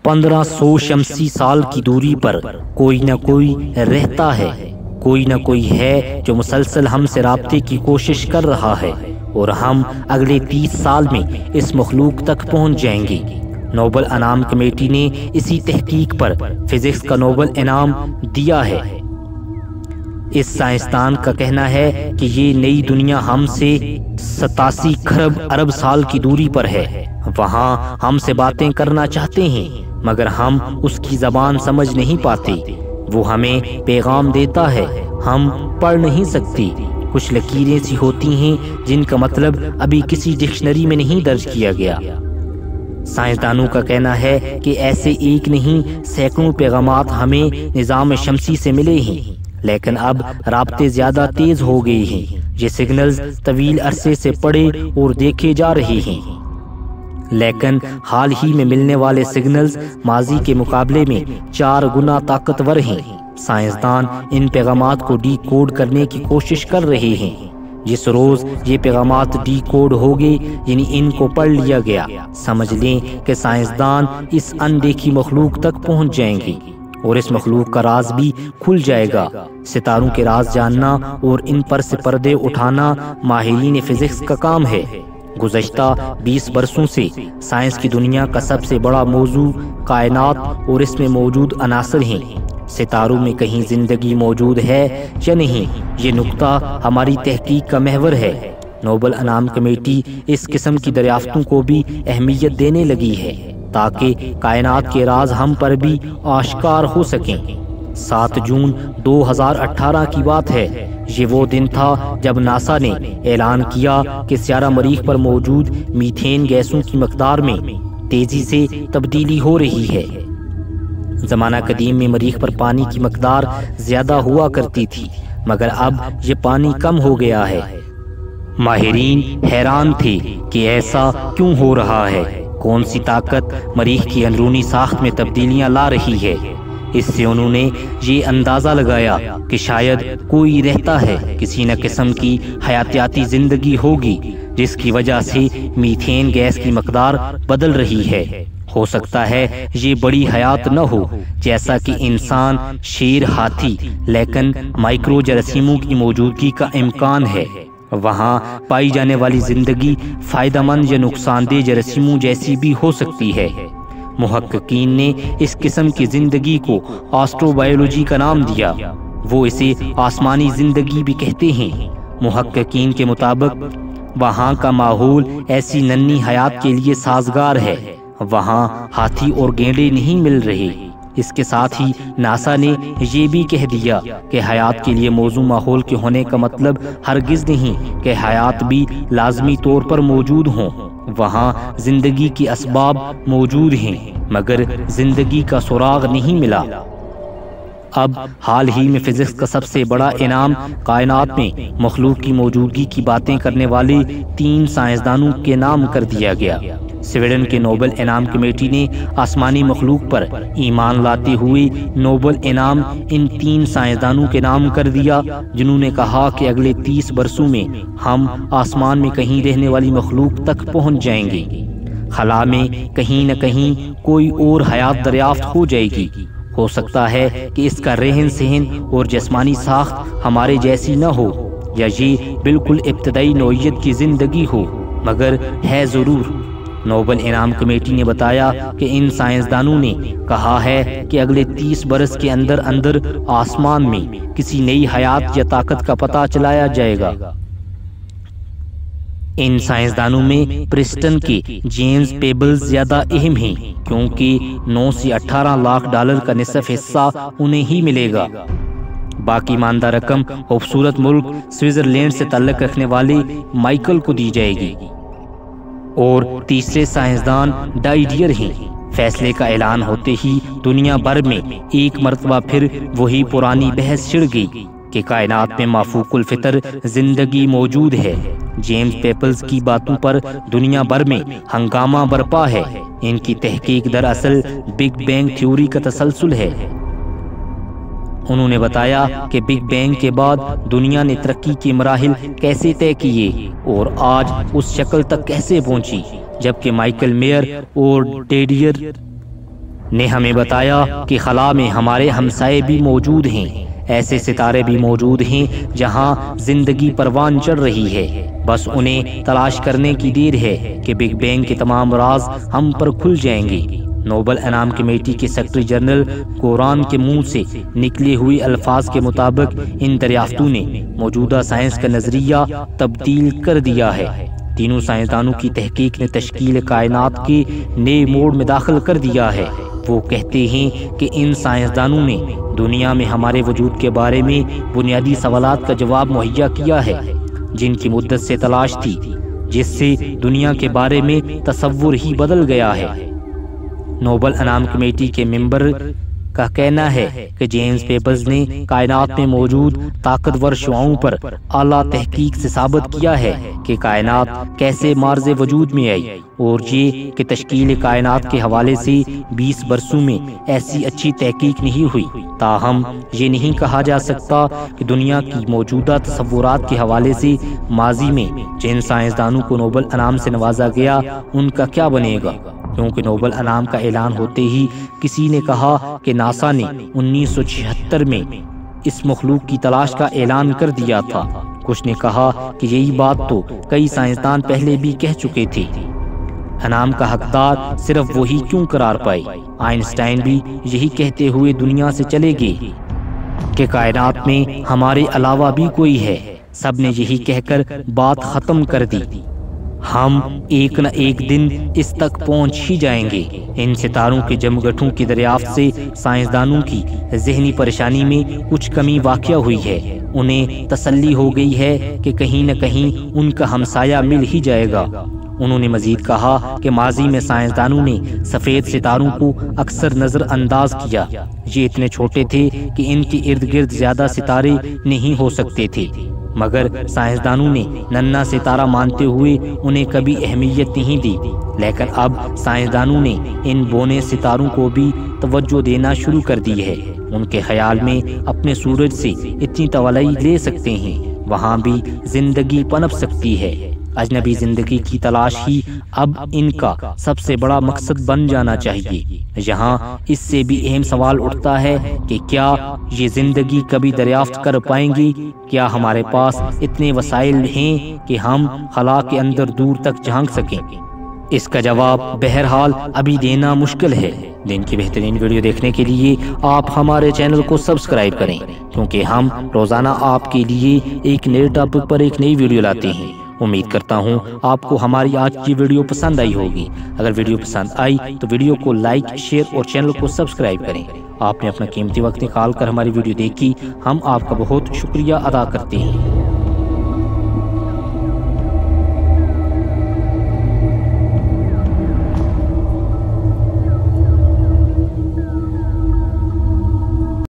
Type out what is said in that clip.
1500 شمسی سال کی دوری پر کوئی نہ کوئی رہتا ہے، کوئی نہ کوئی ہے جو مسلسل ہم سے رابطے کی کوشش کر رہا ہے، اور ہم اگلے 30 سال میں اس مخلوق تک پہنچ جائیں گے۔ نوبل انعام کمیٹی نے اسی تحقیق پر فزکس کا نوبل انعام دیا ہے۔ اس سائنسدان کا کہنا ہے کہ یہ نئی دنیا ہم سے 87 کھرب ارب سال کی دوری پر ہے، وہاں ہم سے باتیں کرنا چاہتے ہیں مگر ہم اس کی زبان سمجھ نہیں پاتے۔ وہ ہمیں پیغام دیتا ہے، ہم پڑھ نہیں سکتے، کچھ لکیریں سی ہوتی ہیں جن کا مطلب ابھی کسی ڈکشنری میں نہیں درج کیا گیا۔ سائنسدانوں کا کہنا ہے کہ ایسے ایک نہیں سینکڑوں پیغامات ہمیں نظام شمسی سے ملے ہیں، لیکن اب رابطے زیادہ تیز ہو گئے ہیں۔ یہ سگنلز طویل عرصے سے پڑھے اور دیکھے جا رہے ہیں، لیکن حال ہی میں ملنے والے سگنلز ماضی کے مقابلے میں 4 گنا طاقتور ہیں۔ سائنسدان ان پیغامات کو ڈی کوڈ کرنے کی کوشش کر رہے ہیں۔ جس روز یہ پیغامات ڈی کوڈ ہو گئے، یعنی ان کو پڑھ لیا گیا، سمجھ لیں کہ سائنسدان اس اندیکھی مخلوق تک پہنچ جائیں گے اور اس مخلوق کا راز بھی کھل جائے گا۔ ستاروں کے راز جاننا اور ان پر سے پردے اٹھانا ماہرین فزکس کا کام ہے۔ گزشتہ 20 برسوں سے سائنس کی دنیا کا سب سے بڑا موضوع کائنات اور اس میں موجود عناصر ہیں۔ ستاروں میں کہیں زندگی موجود ہے یا نہیں، یہ نقطہ ہماری تحقیق کا محور ہے۔ نوبل انعام کمیٹی اس قسم کی دریافتوں کو بھی اہمیت دینے لگی ہے تاکہ کائنات کے راز ہم پر بھی آشکار ہو سکیں۔ 7 جون 2018 کی بات ہے۔ یہ وہ دن تھا جب ناسا نے اعلان کیا کہ سیارہ مریخ پر موجود میتھین گیسوں کی مقدار میں تیزی سے تبدیلی ہو رہی ہے۔ زمانہ قدیم میں مریخ پر پانی کی مقدار زیادہ ہوا کرتی تھی، مگر اب یہ پانی کم ہو گیا ہے۔ ماہرین حیران تھے کہ ایسا کیوں ہو رہا ہے، کون سی طاقت مریخ کی اندرونی ساخت میں تبدیلیاں لا رہی ہے۔ اس سے انہوں نے یہ اندازہ لگایا کہ شاید کوئی رہتا ہے، کسی نہ قسم کی حیاتیاتی زندگی ہوگی جس کی وجہ سے میتھین گیس کی مقدار بدل رہی ہے۔ ہو سکتا ہے یہ بڑی حیات نہ ہو جیسا کہ انسان، شیر، ہاتھی، لیکن مائکرو جراثیموں کی موجودگی کا امکان ہے۔ وہاں پائی جانے والی زندگی فائدہ مند یا نقصان دہ جراثیموں جیسی بھی ہو سکتی ہے۔ محققین نے اس قسم کی زندگی کو آسٹرو بایولوجی کا نام دیا، وہ اسے آسمانی زندگی بھی کہتے ہیں۔ محققین کے مطابق وہاں کا ماحول ایسی ننھی حیات کے لیے سازگار ہے، وہاں ہاتھی اور گینڈے نہیں مل رہے۔ اس کے ساتھ ہی ناسا نے یہ بھی کہہ دیا کہ حیات کے لیے موزوں ماحول کے ہونے کا مطلب ہرگز نہیں کہ حیات بھی لازمی طور پر موجود ہوں۔ وہاں زندگی کی اسباب موجود ہیں مگر زندگی کا سراغ نہیں ملا۔ اب حال ہی میں فزکس کا سب سے بڑا انعام کائنات میں مخلوق کی موجودگی کی باتیں کرنے والے 3 سائنسدانوں کے نام کر دیا گیا۔ سویڈن کے نوبل انعام کمیٹی نے آسمانی مخلوق پر ایمان لاتے ہوئے نوبل انعام ان 3 سائنسدانوں کے نام کر دیا جنہوں نے کہا کہ اگلے 30 برسوں میں ہم آسمان میں کہیں رہنے والی مخلوق تک پہنچ جائیں گے۔ خلا میں کہیں نہ کہیں کوئی اور حیات دریافت ہو جائے گی۔ ہو سکتا ہے کہ اس کا رہن سہن اور جسمانی ساخت ہمارے جیسی نہ ہو، یا یہ بالکل ابتدائی نوعیت کی زندگی ہو، مگر ہے ضرور۔ نوبل انعام کمیٹی نے بتایا کہ ان سائنسدانوں نے کہا ہے کہ اگلے 30 برس کے اندر اندر آسمان میں کسی نئی حیات یا طاقت کا پتہ چلایا جائے گا۔ ان سائنسدانوں میں پرسٹن کے جیمز پیبلز زیادہ اہم ہیں کیونکہ 9 سے 18 لاکھ ڈالر کا نصف حصہ انہیں ہی ملے گا۔ باقی ماندہ رقم خوبصورت ملک سوئٹزرلینڈ سے تعلق رکھنے والے مائیکل کو دی جائے گی۔ اور تیسرے سائنسدان ڈائیڈیر ہیں۔ فیصلے کا اعلان ہوتے ہی دنیا بھر میں ایک مرتبہ پھر وہی پرانی بحث چھڑ گئی کہ کائنات میں مافوق الفطر زندگی موجود ہے۔ جیمز پیپلز کی باتوں پر دنیا بھر میں ہنگامہ برپا ہے۔ ان کی تحقیق دراصل بگ بینگ تھیوری کا تسلسل ہے۔ انہوں نے بتایا کہ بگ بینگ کے بعد دنیا نے ترقی کے مراحل کیسے طے کیے اور آج اس شکل تک کیسے پہنچی، جبکہ مائیکل میئر اور ڈائیڈیر نے ہمیں بتایا کہ خلا میں ہمارے ہمسائے بھی موجود ہیں، ایسے ستارے بھی موجود ہیں جہاں زندگی پروان چڑھ رہی ہے، بس انہیں تلاش کرنے کی دیر ہے کہ بگ بینگ کے تمام راز ہم پر کھل جائیں گے۔ نوبل انعام کمیٹی کے سیکرٹری جنرل قرآن کے منہ سے نکلے ہوئے الفاظ کے مطابق ان دریافتوں نے موجودہ سائنس کا نظریہ تبدیل کر دیا ہے۔ تینوں سائنسدانوں کی تحقیق نے تشکیل کائنات کے نئے موڑ میں داخل کر دیا ہے۔ وہ کہتے ہیں کہ ان سائنسدانوں نے دنیا میں ہمارے وجود کے بارے میں بنیادی سوالات کا جواب مہیا کیا ہے، جن کی مدت سے تلاش تھی، جس سے دنیا کے بارے میں تصور ہی بدل گیا ہے۔ نوبل انعام کمیٹی کے ممبر کا کہنا ہے کہ جیمز پیپرز نے کائنات میں موجود طاقتور شعاعوں پر اعلیٰ تحقیق سے ثابت کیا ہے کہ کائنات کیسے مارز وجود میں آئی، اور یہ کہ تشکیل کائنات کے حوالے سے 20 برسوں میں ایسی اچھی تحقیق نہیں ہوئی۔ تاہم یہ نہیں کہا جا سکتا کہ دنیا کی موجودہ تصورات کے حوالے سے ماضی میں جن سائنسدانوں کو نوبل انعام سے نوازا گیا ان کا کیا بنے گا، کیونکہ نوبل انعام کا اعلان ہوتے ہی کسی نے کہا کہ ناسا نے 1976 میں اس مخلوق کی تلاش کا اعلان کر دیا تھا، کچھ نے کہا کہ یہی بات تو کئی سائنسدان پہلے بھی کہہ چکے تھے۔ انعام کا حقدار صرف وہی کیوں قرار پائے؟ آئنسٹائن بھی یہی کہتے ہوئے دنیا سے چلے گئے کہ کائنات میں ہمارے علاوہ بھی کوئی ہے۔ سب نے یہی کہہ کر بات ختم کر دی۔ ہم ایک نہ ایک دن اس تک پہنچ ہی جائیں گے۔ ان ستاروں کے جمگٹھوں کی دریافت سے سائنسدانوں کی ذہنی پریشانی میں کچھ کمی واقع ہوئی ہے۔ انہیں تسلی ہو گئی ہے کہ کہیں نہ کہیں ان کا ہمسایہ مل ہی جائے گا۔ انہوں نے مزید کہا کہ ماضی میں سائنسدانوں نے سفید ستاروں کو اکثر نظر انداز کیا۔ یہ اتنے چھوٹے تھے کہ ان کے ارد گرد زیادہ ستارے نہیں ہو سکتے تھے، مگر سائنسدانوں نے ننھا ستارہ مانتے ہوئے انہیں کبھی اہمیت نہیں دی۔ لیکن اب سائنسدانوں نے ان بونے ستاروں کو بھی توجہ دینا شروع کر دی ہے۔ ان کے خیال میں اپنے سورج سے اتنی توانائی لے سکتے ہیں، وہاں بھی زندگی پنپ سکتی ہے۔ اجنبی زندگی کی تلاش ہی اب ان کا سب سے بڑا مقصد بن جانا چاہیے۔ یہاں اس سے بھی اہم سوال اٹھتا ہے کہ کیا یہ زندگی کبھی دریافت کر پائیں گی؟ کیا ہمارے پاس اتنے وسائل ہیں کہ ہم خلا کے اندر دور تک جھانک سکیں؟ اس کا جواب بہرحال ابھی دینا مشکل ہے۔ دن کی بہترین ویڈیو دیکھنے کے لیے آپ ہمارے چینل کو سبسکرائب کریں، کیونکہ ہم روزانہ آپ کے لیے ایک نئے ٹاپک پر ایک نئی ویڈیو لاتے ہیں۔ امید کرتا ہوں آپ کو ہماری آج کی ویڈیو پسند آئی ہوگی۔ اگر ویڈیو پسند آئی تو ویڈیو کو لائک، شیئر اور چینل کو سبسکرائب کریں۔ آپ نے اپنا قیمتی وقت نکال کر ہماری ویڈیو دیکھی، ہم آپ کا بہت شکریہ ادا کرتے ہیں۔